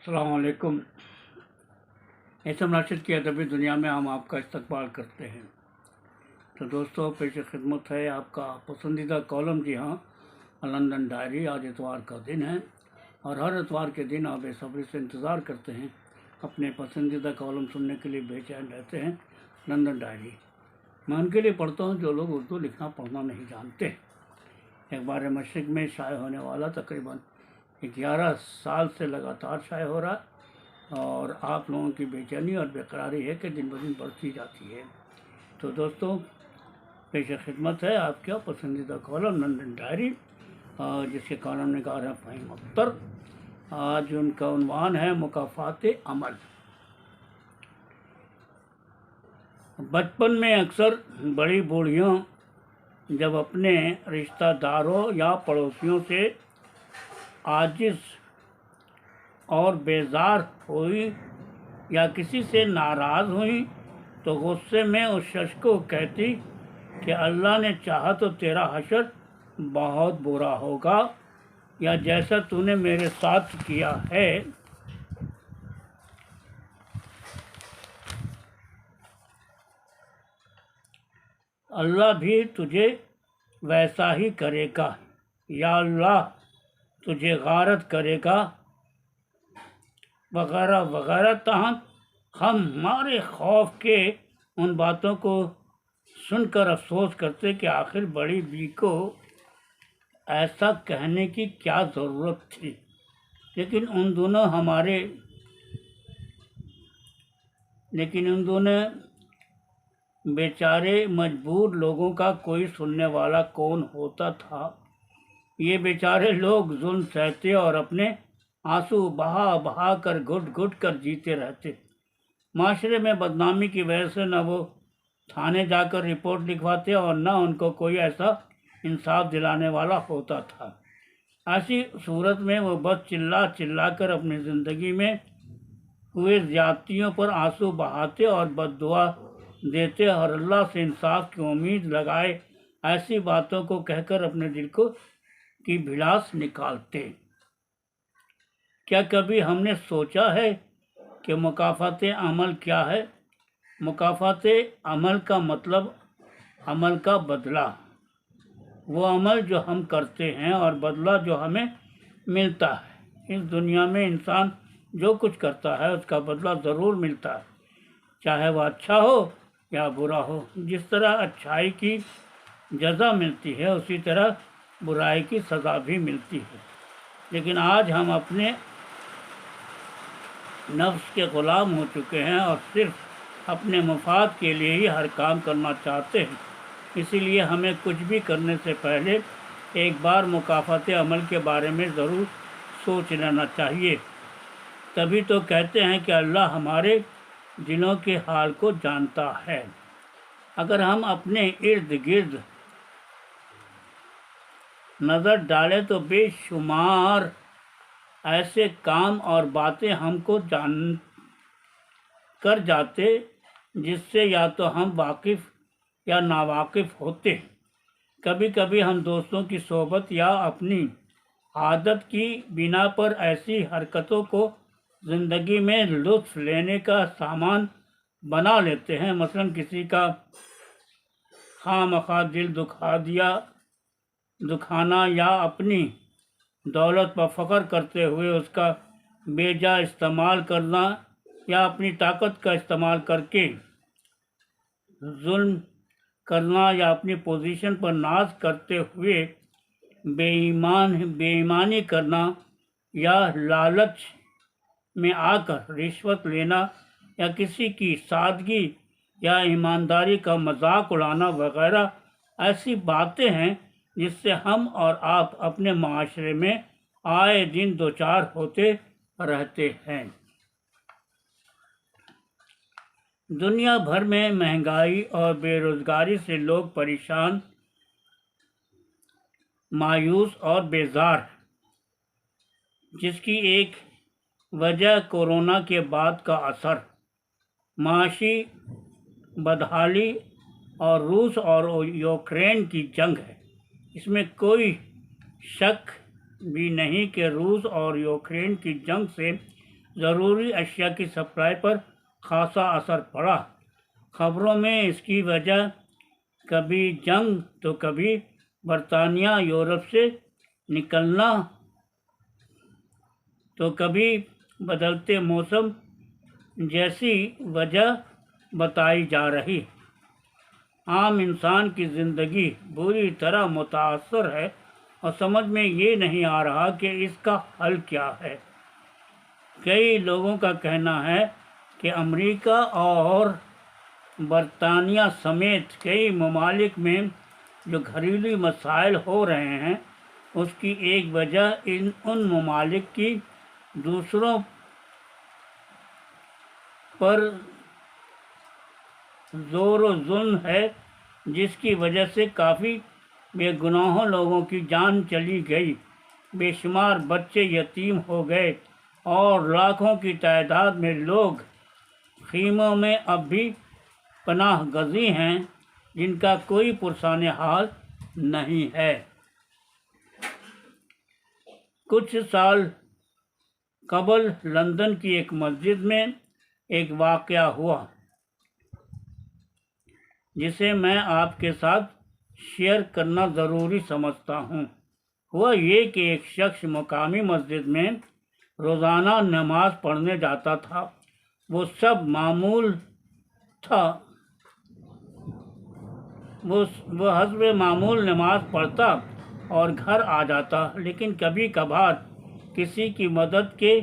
السلام علیکم۔ ایسم راشد کی ادبی دنیا میں ہم آپ کا استقبال کرتے ہیں۔ تو دوستو، پیش خدمت ہے آپ کا پسندیدہ کالم، جی ہاں، لندن ڈائری۔ آج اتوار کا دن ہے اور ہر اتوار کے دن آپ بے صبری سے انتظار کرتے ہیں، اپنے پسندیدہ کالم سننے کے لیے بے چین رہتے ہیں۔ لندن ڈائری میں ان کے لیے پڑھتا ہوں جو لوگ اردو لکھنا پڑھنا نہیں جانتے۔ ایک بار مشرق میں شائع ہونے والا تقریباً 11 سال سے لگاتار شائع ہو رہا ہے، اور آپ لوگوں کی بے چینی اور بے قراری ہے کہ دن بدن بڑھتی جاتی ہے۔ تو دوستو، پیش خدمت ہے آپ کا پسندیدہ کالم لندن ڈائری، جس کے کالم نگار ہیں فہیم اختر۔ آج ان کا عنوان ہے مکافات عمل۔ بچپن میں اکثر بڑی بوڑھیوں جب اپنے رشتہ داروں یا پڑوسیوں سے عاجز اور بیزار ہوئی یا کسی سے ناراض ہوئی تو غصے میں اس شخص کو کہتی کہ اللہ نے چاہا تو تیرا حشر بہت برا ہوگا، یا جیسا تو نے میرے ساتھ کیا ہے اللہ بھی تجھے ویسا ہی کرے گا، یا اللہ تجھے غارت کرے گا، وغیرہ وغیرہ۔ تاہم ہم ہمارے خوف کے ان باتوں کو سن کر افسوس کرتے کہ آخر بڑی بی کو ایسا کہنے کی کیا ضرورت تھی، لیکن ان دونوں بیچارے مجبور لوگوں کا کوئی سننے والا کون ہوتا تھا؟ یہ بیچارے لوگ ظلم سہتے اور اپنے آنسو بہا بہا کر گھٹ گھٹ کر جیتے رہتے۔ معاشرے میں بدنامی کی وجہ سے نہ وہ تھانے جا کر رپورٹ لکھواتے اور نہ ان کو کوئی ایسا انصاف دلانے والا ہوتا تھا۔ ایسی صورت میں وہ بس چلا چلا کر اپنی زندگی میں ہوئے زیادتیوں پر آنسو بہاتے اور بد دعا دیتے اور اللہ سے انصاف کی امید لگائے ایسی باتوں کو کہہ کر اپنے دل کی بھڑاس نکالتے۔ کیا کبھی ہم نے سوچا ہے کہ مکافات عمل کیا ہے؟ مکافات عمل کا مطلب عمل کا بدلہ، وہ عمل جو ہم کرتے ہیں اور بدلہ جو ہمیں ملتا ہے۔ اس دنیا میں انسان جو کچھ کرتا ہے اس کا بدلہ ضرور ملتا ہے، چاہے وہ اچھا ہو یا برا ہو۔ جس طرح اچھائی کی جزا ملتی ہے اسی طرح برائی کی سزا بھی ملتی ہے، لیکن آج ہم اپنے نفس کے غلام ہو چکے ہیں اور صرف اپنے مفاد کے لیے ہی ہر کام کرنا چاہتے ہیں۔ اسی لیے ہمیں کچھ بھی کرنے سے پہلے ایک بار مکافات عمل کے بارے میں ضرور سوچ لینا چاہیے۔ تبھی تو کہتے ہیں کہ اللہ ہمارے دلوں کے حال کو جانتا ہے۔ اگر ہم اپنے ارد گرد نظر ڈالیں تو بے شمار ایسے کام اور باتیں ہم کو جان کر جاتے جس سے یا تو ہم واقف یا ناواقف ہوتے۔ کبھی کبھی ہم دوستوں کی صحبت یا اپنی عادت کی بنا پر ایسی حرکتوں کو زندگی میں لطف لینے کا سامان بنا لیتے ہیں۔ مثلا کسی کا خواہ مخواہ دل دکھانا یا اپنی دولت پر فخر کرتے ہوئے اس کا بے جا استعمال کرنا، یا اپنی طاقت کا استعمال کر کے ظلم کرنا، یا اپنی پوزیشن پر ناز کرتے ہوئے بے ایمانی کرنا، یا لالچ میں آ کر رشوت لینا، یا کسی کی سادگی یا ایمانداری کا مذاق اڑانا وغیرہ ایسی باتیں ہیں جس سے ہم اور آپ اپنے معاشرے میں آئے دن دوچار ہوتے رہتے ہیں۔ دنیا بھر میں مہنگائی اور بے روزگاری سے لوگ پریشان، مایوس اور بیزار ہیں، جس کی ایک وجہ کورونا کے بعد کا اثر، معاشی بدحالی اور روس اور یوکرین کی جنگ ہے۔ اس میں کوئی شک بھی نہیں کہ روس اور یوکرین کی جنگ سے ضروری اشیاء کی سپلائی پر خاصا اثر پڑا۔ خبروں میں اس کی وجہ کبھی جنگ تو کبھی برطانیہ یورپ سے نکلنا تو کبھی بدلتے موسم جیسی وجہ بتائی جا رہی۔ عام انسان کی زندگی بری طرح متاثر ہے اور سمجھ میں یہ نہیں آ رہا کہ اس کا حل کیا ہے۔ کئی لوگوں کا کہنا ہے کہ امریکہ اور برطانیہ سمیت کئی ممالک میں جو گھریلو مسائل ہو رہے ہیں اس کی ایک وجہ ان ممالک کی دوسروں پر زور و ظلم ہے، جس کی وجہ سے کافی بے گناہوں لوگوں کی جان چلی گئی، بے شمار بچے یتیم ہو گئے اور لاکھوں کی تعداد میں لوگ خیموں میں اب بھی پناہ گزین ہیں جن کا کوئی پرسان حال نہیں ہے۔ کچھ سال قبل لندن کی ایک مسجد میں ایک واقعہ ہوا جسے میں آپ کے ساتھ شیئر کرنا ضروری سمجھتا ہوں۔ ہوا یہ کہ ایک شخص مقامی مسجد میں روزانہ نماز پڑھنے جاتا تھا۔ وہ سب معمول تھا، وہ حسب معمول نماز پڑھتا اور گھر آ جاتا، لیکن کبھی کبھار کسی کی مدد کے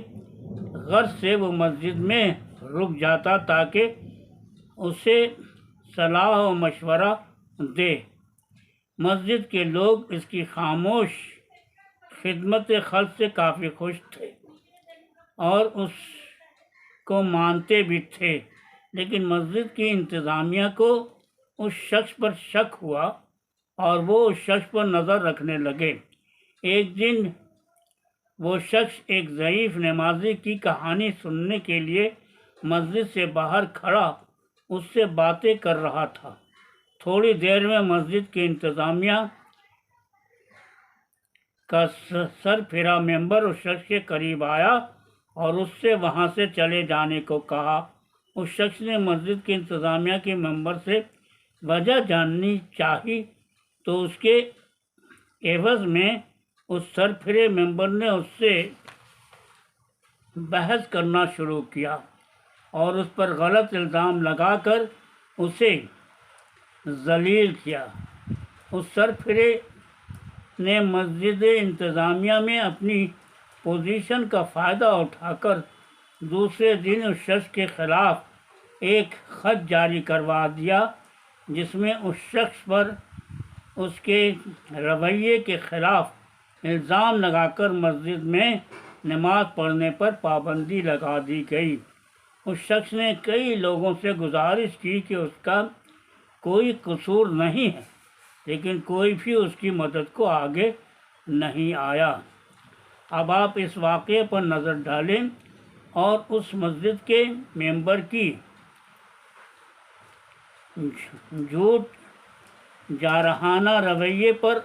غرض سے وہ مسجد میں رک جاتا تاکہ اسے صلاح و مشورہ دے۔ مسجد کے لوگ اس کی خاموش خدمت خلق سے کافی خوش تھے اور اس کو مانتے بھی تھے، لیکن مسجد کی انتظامیہ کو اس شخص پر شک ہوا اور وہ اس شخص پر نظر رکھنے لگے۔ ایک دن وہ شخص ایک ضعیف نمازی کی کہانی سننے کے لیے مسجد سے باہر کھڑا اس سے باتیں کر رہا تھا۔ تھوڑی دیر میں مسجد کی انتظامیہ کا سربراہ ممبر اس شخص کے قریب آیا اور اس سے وہاں سے چلے جانے کو کہا۔ اس شخص نے مسجد کی انتظامیہ کے ممبر سے وجہ جاننی چاہی تو اس کے عوض میں اس سربراہ ممبر نے اس سے بحث کرنا شروع کیا اور اس پر غلط الزام لگا کر اسے ذلیل کیا۔ اس سربراہ نے مسجد انتظامیہ میں اپنی پوزیشن کا فائدہ اٹھا کر دوسرے دن اس شخص کے خلاف ایک خط جاری کروا دیا جس میں اس شخص پر اس کے رویے کے خلاف الزام لگا کر مسجد میں نماز پڑھنے پر پابندی لگا دی گئی۔ اس شخص نے کئی لوگوں سے گزارش کی کہ اس کا کوئی قصور نہیں ہے، لیکن کوئی بھی اس کی مدد کو آگے نہیں آیا۔ اب آپ اس واقعے پر نظر ڈالیں اور اس مسجد کے ممبر کی جھوٹ جارحانہ رویے پر،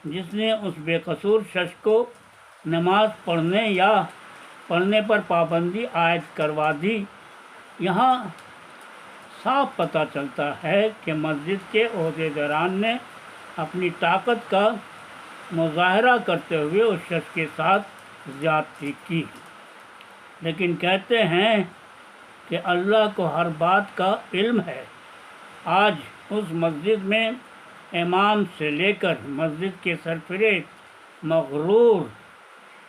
جس نے اس بے قصور شخص کو نماز پڑھنے پر پابندی عائد کروا دی۔ یہاں صاف پتہ چلتا ہے کہ مسجد کے عہدیداران نے اپنی طاقت کا مظاہرہ کرتے ہوئے اس شخص کے ساتھ زیادتی کی، لیکن کہتے ہیں کہ اللہ کو ہر بات کا علم ہے۔ آج اس مسجد میں امام سے لے کر مسجد کے سربراہ، مغرور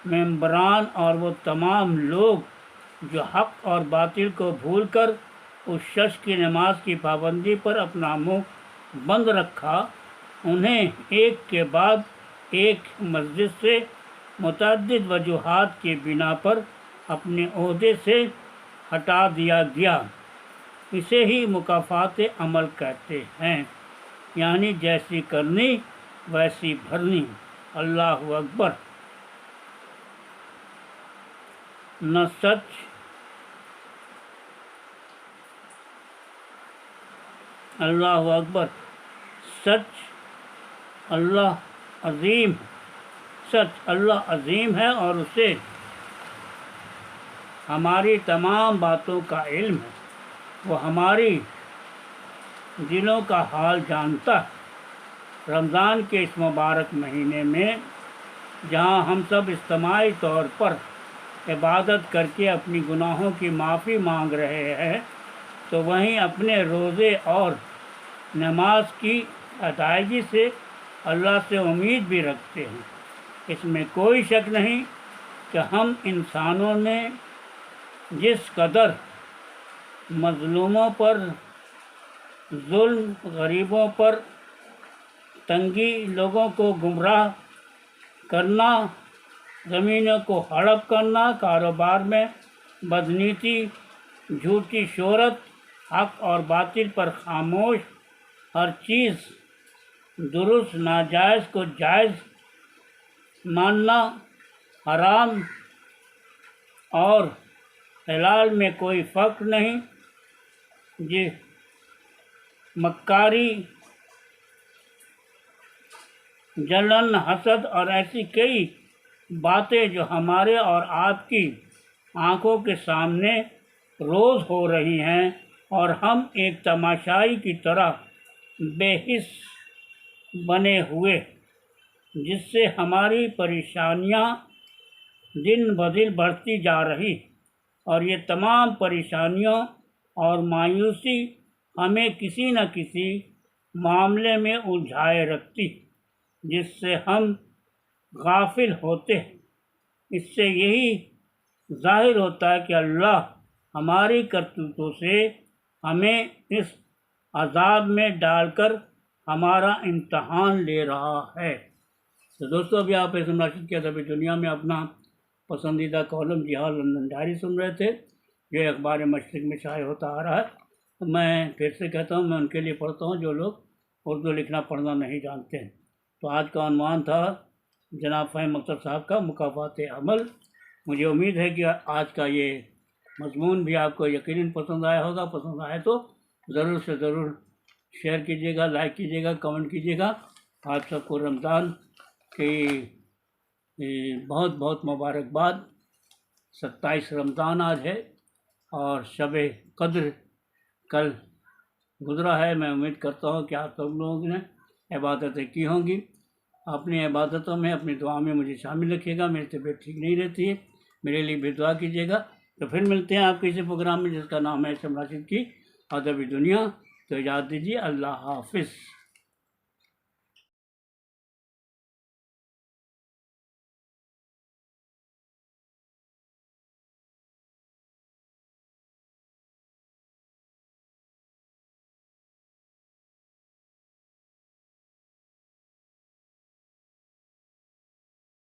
ممبران اور وہ تمام لوگ جو حق اور باطل کو بھول کر اس شخص کی نماز کی پابندی پر اپنا منہ بند رکھا، انہیں ایک کے بعد ایک مسجد سے متعدد وجوہات کی بنا پر اپنے عہدے سے ہٹا دیا گیا۔ اسے ہی مکافات عمل کہتے ہیں، یعنی جیسی کرنی ویسی بھرنی۔ اللہ اکبر۔ نہ سچ اللہ اکبر، سچ اللہ عظیم ہے اور اسے ہماری تمام باتوں کا علم ہے، وہ ہماری دلوں کا حال جانتا ہے۔ رمضان کے اس مبارک مہینے میں جہاں ہم سب اجتماعی طور پر عبادت کر کے اپنی گناہوں کی معافی مانگ رہے ہیں، تو وہیں اپنے روزے اور نماز کی ادائیگی سے اللہ سے امید بھی رکھتے ہیں۔ اس میں کوئی شک نہیں کہ ہم انسانوں نے جس قدر مظلوموں پر ظلم، غریبوں پر تنگی، لوگوں کو گمراہ کرنا، زمینوں کو ہڑپ کرنا، کاروبار میں بدنیتی، جھوٹی شہرت، حق اور باطل پر خاموش، ہر چیز درست ناجائز کو جائز ماننا، حرام اور حلال میں کوئی فرق نہیں، مکاری، جلن، حسد اور ایسی کئی باتیں جو ہمارے اور آپ کی آنکھوں کے سامنے روز ہو رہی ہیں، اور ہم ایک تماشائی کی طرح بے حس بنے ہوئے، جس سے ہماری پریشانیاں دن بدن بڑھتی جا رہی، اور یہ تمام پریشانیوں اور مایوسی ہمیں کسی نہ کسی معاملے میں الجھائے رکھتی، جس سے ہم غافل ہوتے ہیں۔ اس سے یہی ظاہر ہوتا ہے کہ اللہ ہماری کرتوتوں سے ہمیں اس عذاب میں ڈال کر ہمارا امتحان لے رہا ہے۔ تو دوستو، ابھی آپ اسم راشد کے ادب دنیا میں اپنا پسندیدہ کالم جہاد لندن ڈائری سن رہے تھے، جو اخبار مشرق میں شائع ہوتا آ رہا ہے۔ تو میں پھر سے کہتا ہوں، میں ان کے لیے پڑھتا ہوں جو لوگ اردو لکھنا پڑھنا نہیں جانتے ہیں۔ تو آج کا عنوان تھا جناب فہیم اختر صاحب کا مکافات عمل۔ مجھے امید ہے کہ آج کا یہ مضمون بھی آپ کو یقیناً پسند آیا ہوگا۔ پسند آئے تو ضرور سے ضرور شیئر کیجیے گا، لائک کیجیے گا، کمنٹ کیجیے گا۔ آپ سب کو رمضان کی بہت بہت مبارکباد۔ 27 رمضان آج ہے، اور شب قدر کل گزرا ہے۔ میں امید کرتا ہوں کہ آپ سب لوگوں نے عبادتیں کی ہوں گی۔ اپنی عبادتوں میں، اپنی دعا میں مجھے شامل رکھیے گا۔ میری طبیعت ٹھیک نہیں رہتی ہے، میرے لیے بھی دعا کیجیے گا۔ تو پھر ملتے ہیں آپ کے اسی پروگرام میں جس کا نام ہے اسم راشد کی ادبی دنیا۔ تو اجازت دیجیے، اللہ حافظ۔